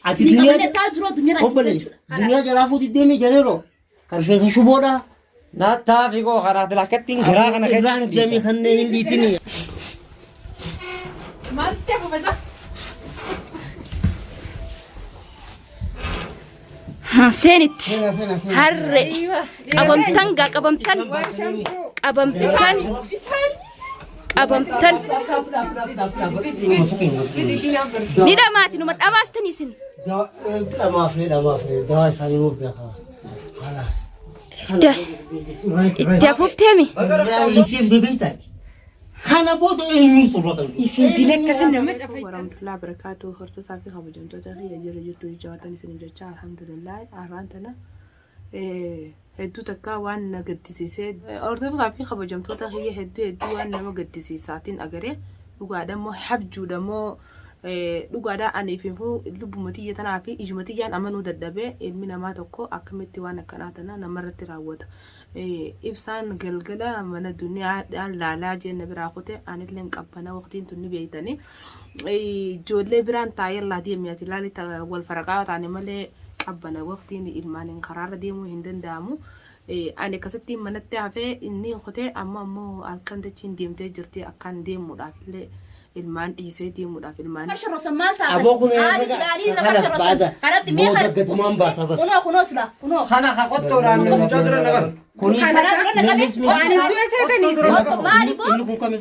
أتي دنيا جلافو تدمي جنرو كرفة شو بودا لا تافيكو خرات لكتين غراغ أنا إبراهيم جمي خنين ديتني ما تستحوا بزح ها سنت سنة هر ايوه أبمتن نيدا ماتي نمت أماستني سن ما في دواء سالي مو بيها خلاص اتفوف تامي يسيف دي بيتك خانا بوتو إني تروح يسيب لك كسر ما جفاي ورحمة الله وبركاته هرت صافي خبر جنتو تاخي يجري جتو جواتني سنجتشا الحمد لله أرانتنا هدو تكا وان نقدسيسه أرتب صافي خبر جنتو تاخي هدو وان نما قدسيساتين أجره وقاعد مو حفجو دمو وقاعد أنا فيمو لبمتي تنافي إجمتي يعني أمانو ددبه المنا ما تكو أكملتي وانا كناتنا نمرت راوت إبسان قلقلا من الدنيا لا لا جن براقته أنا لين قبنا وقتين توني بيتني جود بران تاير لا دي مياتي لا لي والفرقات أنا ملي قبنا وقتين إلمان قرار ديمو هندن دامو أنا كستي من التعفة إني خطة أما مو الكندتين ديمتي جرتي أكان ديمو دافله المان يسيدي مدا في المان فرش الرسمال تاع أبوكم خلاص بعد مو دقت ما انباسا بس خنوس لا خنوس خنا خقطوا لأنه جدر النجار كوني إنكم كم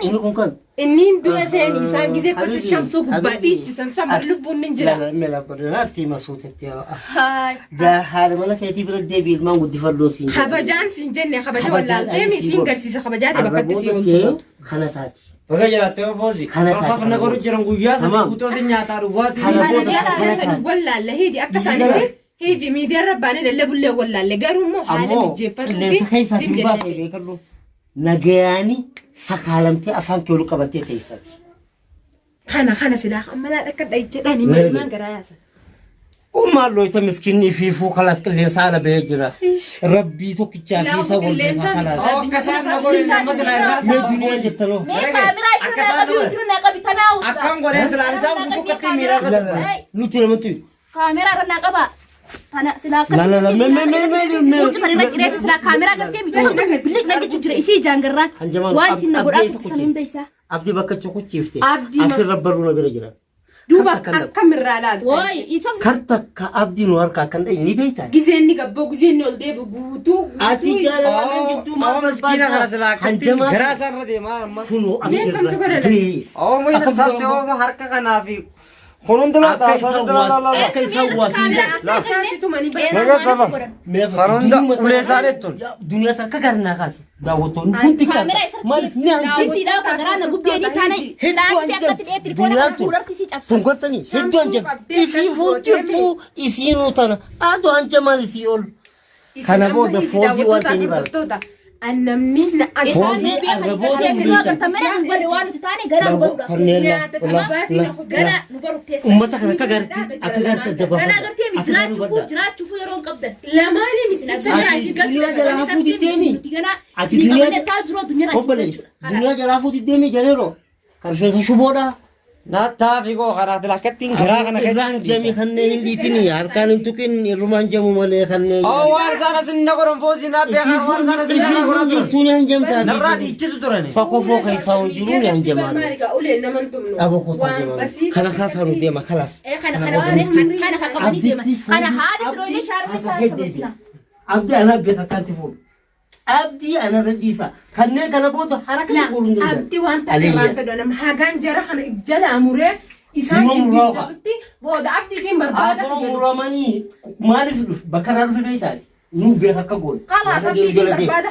إنكم كم إنين دون سني سان جزء بس الشمس وقبادي جسم سمر لبون ننجلا لا لا برناتي ما صوتك يا هاي جا حال ملك يتي برد ديبيل ما ودي فردوسين خبجان سنجنة خبجان ولا تيمي سينجرسي خبجات بكتسي يقولوا خلاتاتي بقى جراتي فوزي خاف نقول جرن قويا سبي سنيا تاروات ولا لا هيجي أكتساني هيجي ميديا ربنا اللي بقول ولا اللي قالوا مو حاله بتجيبر اللي سخيفة سباسي بيكلو نجاني سكالمتي أفهم كيلو كبتي تيسات خنا سلاح أما لا أكد أي جراني ما قراياسه وما لو تمسكني في فوق خلاص كل سنة بيجرا ربي توك تشافي سوول خلاص كسان نقول إن مثلا ما الدنيا جتلو مي كاميرا يسرنا قبل يسرنا قبل تناوس أكان قرية سلام سام بتوك كتير ميرا نوتي لمنتي كاميرا رنا قبل أنا سلاك لا قلت أنا نجري سلاك كاميرا قلت كم يجي بليك نجي تجري إيشي جانجرات وان سين نقول أبدي سنين ديسا أبدي بكتش شو كيفتي أبدي أصير ربنا بيرجع دوبا كاميرا لا واي يتصل كرتك كأبدي نور كأكن أي نبيتها جزيني قبو جزيني ولدي بقوتو أتي جالنا جدو ما مسكينة خلاص لا كتير غراس الردي ما كنو كم سكر أسير أو ما ينفع ما حركة كنا في خلون دلا لا كيف سوى لا ساسيتو ماني خلون ده ولا سالتون دنيا سرك كرنا خاص داوتون كنت كان ما نعم كيسي داو كغرانا قبدي تاني لا تفكرت تليفون كولر كيسي جاب سنقطني هدو أنجم إفي فوتشتو إسينو تنا أدو أنجم السيول كان بود فوزي وانتني بار أنا منين فوزي الربود بيتا تمرين نقول وانو تاني غنا نقول كرنيلا لا أمتك كغرتي أكغرت الدبابة أنا غرتي جرات شوفوا يرون قبضة لا مالي مثل دنيا جلافو دي تيمي أتي دنيا جلافو دي تيمي جنرو كرفة شو بودا لا تافيكو خرات لكتين غراغ أنا إبراهيم جمي خنين ديتني هركان انتوكين الرومان جمو مالي خنين أو وارسانا سنقرن فوزي نابيا وارسانا سنقرن جرتوني هنجم تاني نرادي يجلسوا تراني فوق فوق يساون جروني هنجم أولي إنما أنتم أبو خوتا جمال خلاص هنو ديما خلاص عبدي أنا بيك كاتفون عبدي أنا رديسا خنين كنا بودو حركة يقولون لا عبدي وانت كمان تدونا محاجان جرخنا إبجال أموره إسان جبين جسوتي بود عبدي فين بربادة أبو مراماني ما نفلوش بكرر في بيتاي نو بيك كقول خلاص عبدي فين بربادة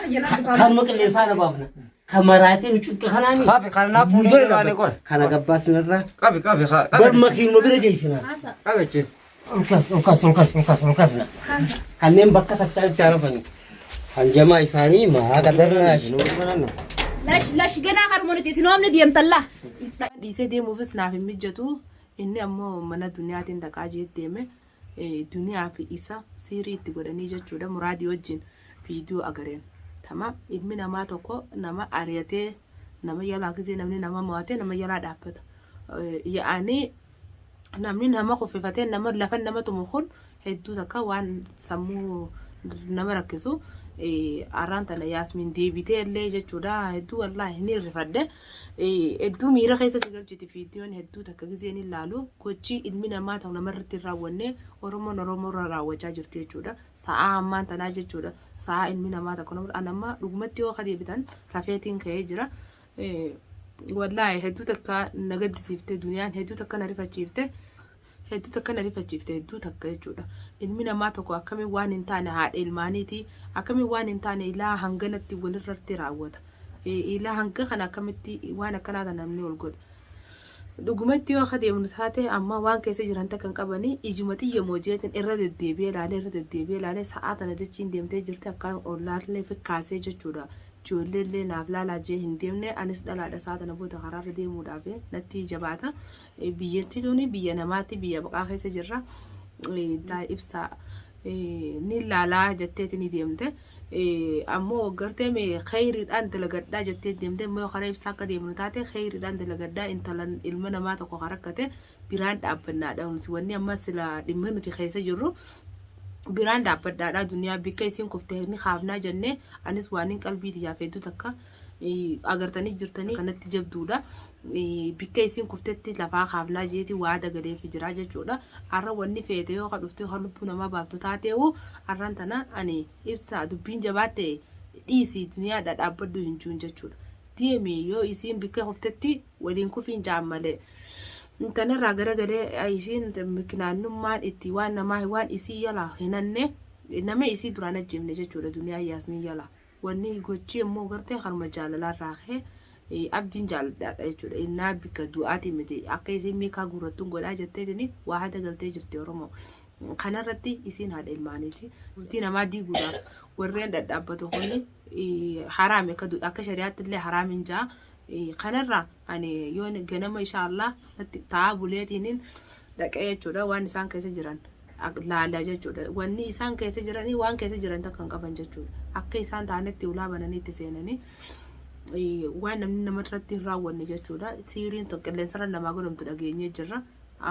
كان مكان لسانة بابنا كمراتين وشوك خلاني خابي خلنا فوزي على كل خنا قباس نرى كابي برمكين ما بيرجعيسنا كابي تشي الكاس كنين بكة تعرفني هنجمع إساني ما قدرناش لاش جنا هرمونتي سنوم نديم طلع ديسي دي موفس نافي مجتو إني أمو من الدنيا تندك عجيت ديمه الدنيا في إسا سيري تقولني جتودا مرادي وجين فيديو أجرين تمام إدمنا ما توكو نما أريته نما يلا كذي نمني نما مواتي نما يلا دابت يعني namni nama kuffifatee nama lafa nama tumukun hedduu takka waan sammuu nama rakkisu arraan tana Yaasmiin deebitee illee jechuudha hedduu wallaahi ni rifadde hedduu miira keessa si galchiti viidiyoon hedduu takka gizeen ilaalu gochi ilmi namaa ta'u namarratti raawwanne Oromoon Oromoo raawwachaa jirti jechuudha sa'aa ammaan tanaa jechuudha sa'aa ilmi namaa takka nama dhugumatti yoo deebitan rafeetiin ka'ee jira wallaahi hedduu takka nagaddisiifte duniyaan hedduu takka na rifachiifte hedduu takka jechuudha ilmi namaa tokko akkamiin waan hin taane haadha ilmaaniiti akkamiin waan hin taane ilaa hanganatti walirratti raawwata ilaa hanga kana akkamitti waan akkanaa namni ol godha dhugumatti yoo deemnu taate amma waan keessa jiran takkan qabanii ijumatti yemmuu jeetin irra deddeebi'ee ilaalee sa'aa tana jechiin deemtee jirti akkaan ollaallee fikkaasee jechuudha ijoolleellee naaf laalaa jee hin deemne anis dhalaadha sa'aa tana booda karaarra deemuudhaaf natti jabaata biyyatti tuni biyya namaatti biyya baqaa keessa jirra ibsaa ni laalaa jetteeti ni deemte ammoo gartee mee khayriidhaan dalagadhaa jettee deemte immoo karaa ibsaa akka deemnu taate khayriidhaan dalagadhaa intalan ilma namaa tokko karakkate biraan dhaabbannaadha nuti wanni amma sila dhimma nuti keessa jirru biraan dhaabbadhaadha duniyaa bikka isiin kuftee ni kaafnaa jennee anis waan qalbii yaafeetu takka agartanii jirtanii kanatti jabduudha bikka isiin kuftetti lafaa kaafnaa jeeti waa dagadeef jira jechuudha har'a wanni feete yoo dhufte lubbuu namaa baaftu taateewu har'aan tana ani ibsaa dubbiin jabaatte dhiisii duniyaa dhaabbaddu hin juun jechuudha deemi yoo isiin bikka kuftetti waliin kufiin jaammalee tanarraa garagalee isiin mikinaannummaan itti waan namaa waan isii yala hinanne nama isii duraan ajjeemne jechuudha duniyaa Yaasmiin yala wanni gochi immoo gartee harma jaalalaa raakee abdiin jaaladhaadha jechuudha innaa bikka du'aati miti akka isiin miikaa guurrattuun godhaa jetteetini waa hada galtee jirti Oromoo kanarratti isiin haadha ilmaaniiti bultii namaa diiguudhaaf warreen dhadhaabbatu kuni haraami akka shari'aatti illee haraamin jaa kanarraa ani yoo ganama inshaallah ta'a buleetiin dhaqee jechuudha waan isaan keessa jiran laalaa jechuudha wanni isaan keessa jiranii waan keessa jiran takkan qaban jechuudha akka isaan taanetti ulaa bananii itti seenanii waan namni namarratti hin raawwanne jechuudha siiriin qilleensarra namaa godhamtu dhageenyee jirra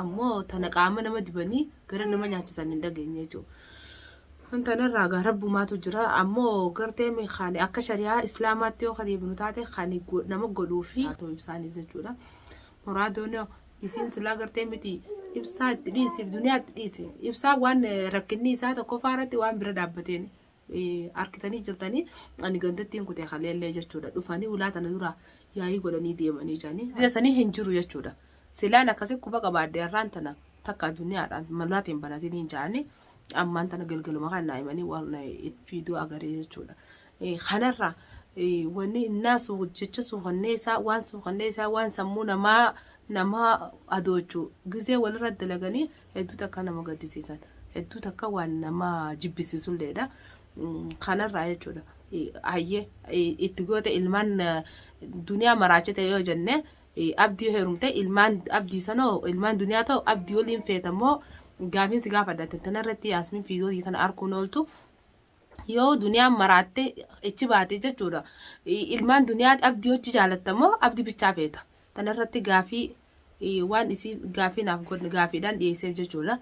ammoo tana qaama nama dibanii gara nama nyaachisan hin dhageenye jechuudha tanarraa garabbumaatu jira ammoo gartee meeqaani akka shari'aa islaamaatti yoo deebinu taate kan nama godhuu fi ibsaanii jechuudha muraadoon isiin silaa gartee miti ibsaa itti dhiisiif duniyaa itti dhiisi ibsaa waan rakkinni isaa tokko faaratti waan bira dhaabbateen arkitanii jirtanii ani gandattiin kutee kaleellee jechuudha dhufanii ulaa tana dura yaa'ii godhanii deemanii jiranii zeessanii hin jiru jechuudha silaan akkasii quba qabaadde irraan tana takka duniyaadhaan malaatiin banatiin hin jaanii ammaan tana galgaluma kan naa'imanii waan fiidoo agaree jechuudha kanarraa wanni innaasu jecha suukanneessaa waan sammuu nama adoochuu gizee walirra dalaganii hedduu takka nama gaddisiisan hedduu takka waan nama jibbisiisulleedha kanarraa jechuudha hayyee itti goote ilmaan duniyaa maraachite yoo jenne abdii heerumte ilmaan abdii sanoo ilmaan duniyaa ta'u abdii waliin feetamoo gaafiin si gaafadha tanarratti Yaasmiin fiidootii tana arguun ooltu yoo duniyaan maraatte ichi baate jechuudha ilmaan duniyaa abdii hojii jaalattamoo abdii bichaa feeta tanarratti gaafii waan isii gaafiinaaf godhe gaafiidhaan dhiyeesseef jechuudha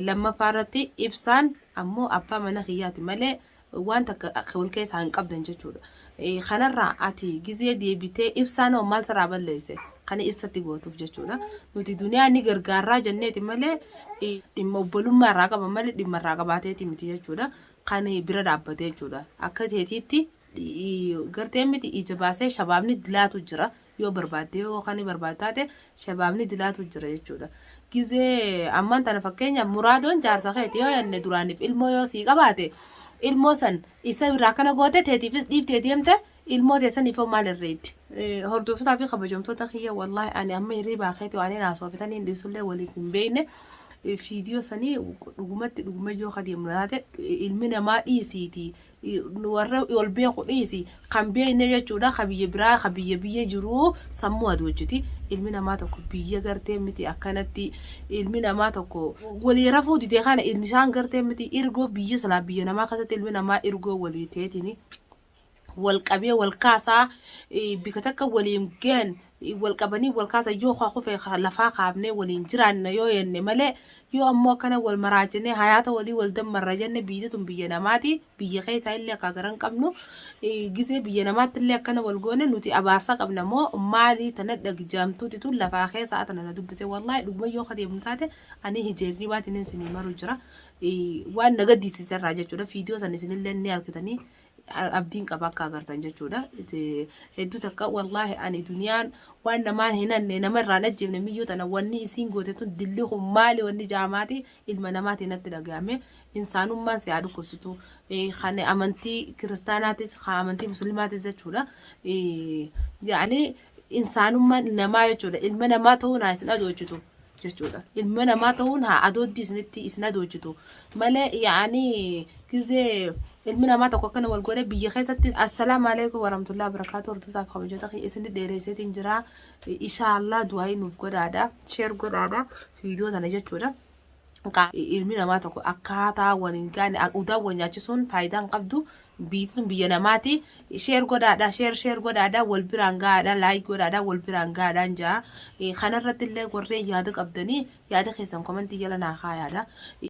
lammaffaarratti ibsaan ammoo abbaa mana kiyyaati malee waan takka wal keessaa hin qabdan jechuudha kanarraa ati gizee deebitee ibsaan maal saraa balleesse kana ibsatti gootuuf jechuudha nuti duniyaa ni gargaarraa jenneeti malee dhimma obbolummaa irraa qaba malee dhimma irraa qabaateeti miti jechuudha kan bira dhaabbatee jechuudha akka teetiitti gartee miti ija baasee shabaabni dilaatu jira yoo barbaadde yoo kan barbaadde taate shabaabni dilaatu jira jechuudha gizee ammaan tana fakkeenya muraadoon jaarsa keeti yoo yanne duraaniif ilmoo yoo sii qabaate ilmoo san isa biraa kana goote teetiifis dhiiftee deemte ilmoo teessaniif maal irreetti hordoftotaa fi kabajamtoota kiyya wallaahi ani amma hirriibaa keeti waan naasoofatanii dhiisullee waliif hin beekne fiidiyoo sanii dhugumatti dhugumayyoo kadeemnu taate ilmi namaa dhiisiiti warra ol beeku dhiisi kan beekne jechuudha kabiyya biraa kabiyya jiru sammuu adoojiti ilmi namaa tokko biyya gartee miti akkanatti ilmi namaa tokko walii rafuu didee kana ilmi isaan gartee miti ergoo biyya salaa biyya namaa keessatti ilmi namaa ergoo walii teetini wal qabee wal kaasaa bika takka waliin gahan والقبني والكاسة جو خاخو في لفا خابني والإنجران يو ينملي يو أمو كان والمراجنة حياته ولي والدم مراجنة بيجتهم بيناماتي بيجي سايل لك أقرن قبنو جزء بينامات اللي كان والجونة نوتي أبارسا قبنا مو مالي تندق جامتو تقول لفا خي ساعة أنا دبسي والله دب يو خدي متاته أنا هجرني بات ننسني مرو جرا وأنا قدي تسرع جتورا فيديو سنسني اللي نيال كتاني أبدين كباكا قرطان جتورا هدو تكا والله أنا دنيان وأنا ما هنا نمر نجيب نميو تناولني سينغو تتون دلهم مالي واني جاماتي المناماتي نتلاقامي إنسانو ما سيادو كسوتو خاني أمانتي كريستاناتيس خامنتي مسلماتي زتورا يعني إنسانو ما نما يجورا المنامات هو ناس ندوجتو جتورا المنامات هو ها أدودي سنتي إسنادوجتو ملا يعني كذا المنامات أكون والجورة بيجي خيستي السلام عليكم ورحمة الله وبركاته ورتوساك خبجة تخي إسند ديريسات إنجرا إن شاء الله دعاء نفقد هذا شير قد هذا فيديو أنا جتورا المنامات أكو أكاتا ونيجاني أودا ونياتشون فايدان قبضو بيتم بيناماتي شير قد هذا شير قد هذا والبرانغا هذا لايك قد هذا والبرانغا هذا نجا خنا رتلة قرري يادك أبدني يادك خيسان كمان تيجي لنا خايا هذا